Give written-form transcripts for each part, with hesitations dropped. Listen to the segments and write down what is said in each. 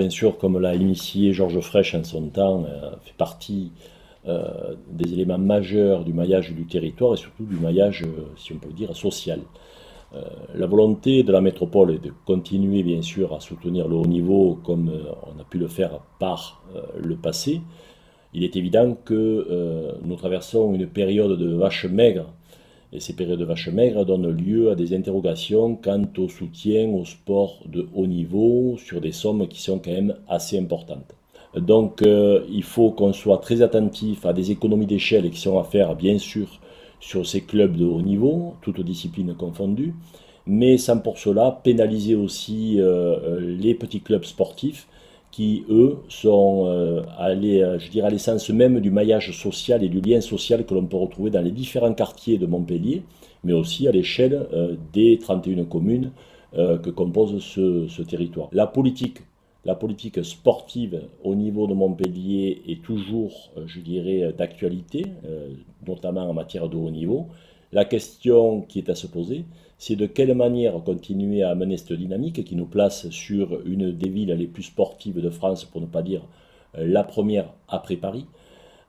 bien sûr, comme l'a initié Georges Frêche en son temps, fait partie des éléments majeurs du maillage du territoire et surtout du maillage, si on peut dire, social. La volonté de la métropole est de continuer, bien sûr, à soutenir le haut niveau comme on a pu le faire par le passé. Il est évident que nous traversons une période de vaches maigres et ces périodes de vaches maigres donnent lieu à des interrogations quant au soutien au sport de haut niveau sur des sommes qui sont quand même assez importantes. Donc il faut qu'on soit très attentif à des économies d'échelle qui sont à faire bien sûr sur ces clubs de haut niveau, toutes disciplines confondues, mais sans pour cela pénaliser aussi les petits clubs sportifs qui, eux, sont je dirais, à l'essence même du maillage social et du lien social que l'on peut retrouver dans les différents quartiers de Montpellier, mais aussi à l'échelle des 31 communes que compose ce territoire. La politique sportive au niveau de Montpellier est toujours, je dirais, d'actualité, notamment en matière de haut niveau. La question qui est à se poser, c'est de quelle manière continuer à mener cette dynamique qui nous place sur une des villes les plus sportives de France, pour ne pas dire la première après Paris,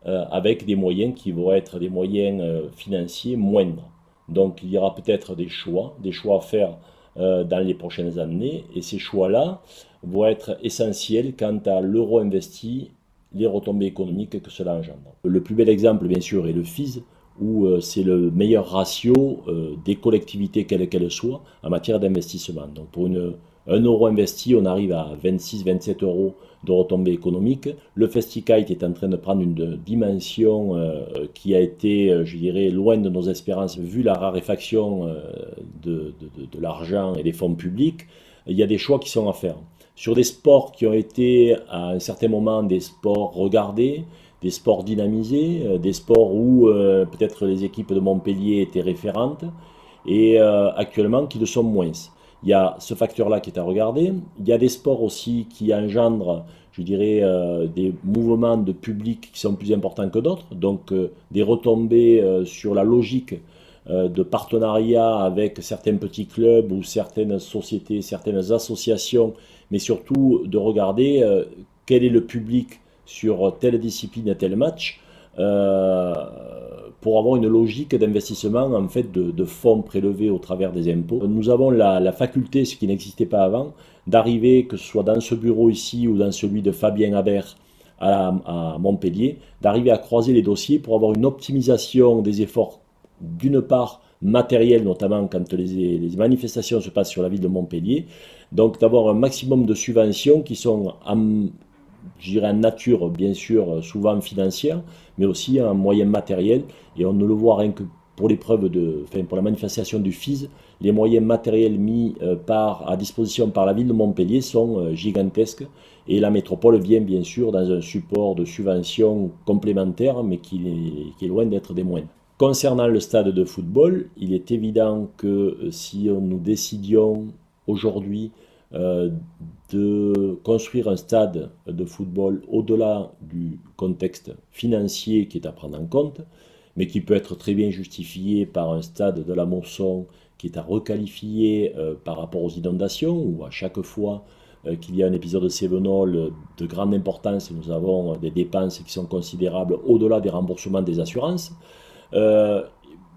avec des moyens qui vont être des moyens financiers moindres. Donc il y aura peut-être des choix à faire dans les prochaines années, et ces choix-là vont être essentiels quant à l'euro investi, les retombées économiques que cela engendre. Le plus bel exemple, bien sûr, est le FIS, où c'est le meilleur ratio des collectivités, quelles qu'elles soient, en matière d'investissement. Donc pour 1 euro investi, on arrive à 26-27 euros de retombées économiques. Le Festikite est en train de prendre une dimension qui a été, je dirais, loin de nos espérances, vu la raréfaction de l'argent et des fonds publics. Il y a des choix qui sont à faire. Sur des sports qui ont été à un certain moment des sports regardés, des sports dynamisés, des sports où peut-être les équipes de Montpellier étaient référentes et actuellement qui le sont moins. Il y a ce facteur-là qui est à regarder. Il y a des sports aussi qui engendrent, je dirais, des mouvements de public qui sont plus importants que d'autres, donc des retombées sur la logique de partenariat avec certains petits clubs ou certaines sociétés, certaines associations, mais surtout de regarder quel est le public sur telle discipline et tel match, pour avoir une logique d'investissement en fait de fonds prélevés au travers des impôts. Nous avons la faculté, ce qui n'existait pas avant, d'arriver, que ce soit dans ce bureau ici ou dans celui de Fabien Habert à Montpellier, d'arriver à croiser les dossiers pour avoir une optimisation des efforts, d'une part matériel, notamment quand les manifestations se passent sur la ville de Montpellier, donc d'avoir un maximum de subventions qui sont je dirais en nature, bien sûr, souvent financière, mais aussi en moyens matériels. Et on ne le voit rien que pour l'épreuve pour la manifestation du FIS, les moyens matériels mis à disposition par la ville de Montpellier sont gigantesques. Et la métropole vient, bien sûr, dans un support de subventions complémentaires, mais qui est loin d'être des moindres. Concernant le stade de football, il est évident que si nous décidions aujourd'hui de construire un stade de football au-delà du contexte financier qui est à prendre en compte, mais qui peut être très bien justifié par un stade de la Mosson qui est à requalifier par rapport aux inondations, où à chaque fois qu'il y a un épisode cévenol de grande importance, nous avons des dépenses qui sont considérables au-delà des remboursements des assurances.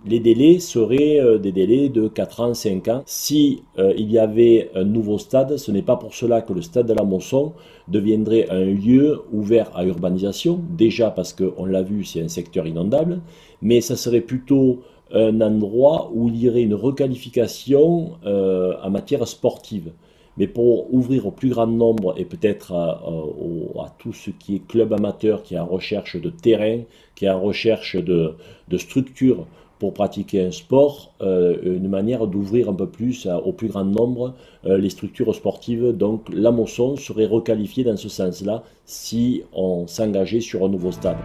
Les délais seraient des délais de 4 ans, 5 ans. Si il y avait un nouveau stade, ce n'est pas pour cela que le stade de la Mosson deviendrait un lieu ouvert à urbanisation, déjà parce qu'on l'a vu, c'est un secteur inondable, mais ça serait plutôt un endroit où il y aurait une requalification en matière sportive. Mais pour ouvrir au plus grand nombre et peut-être à tout ce qui est club amateur, qui est en recherche de terrain, qui est en recherche de structures pour pratiquer un sport, une manière d'ouvrir un peu plus au plus grand nombre les structures sportives. Donc la Mosson serait requalifiée dans ce sens-là si on s'engageait sur un nouveau stade.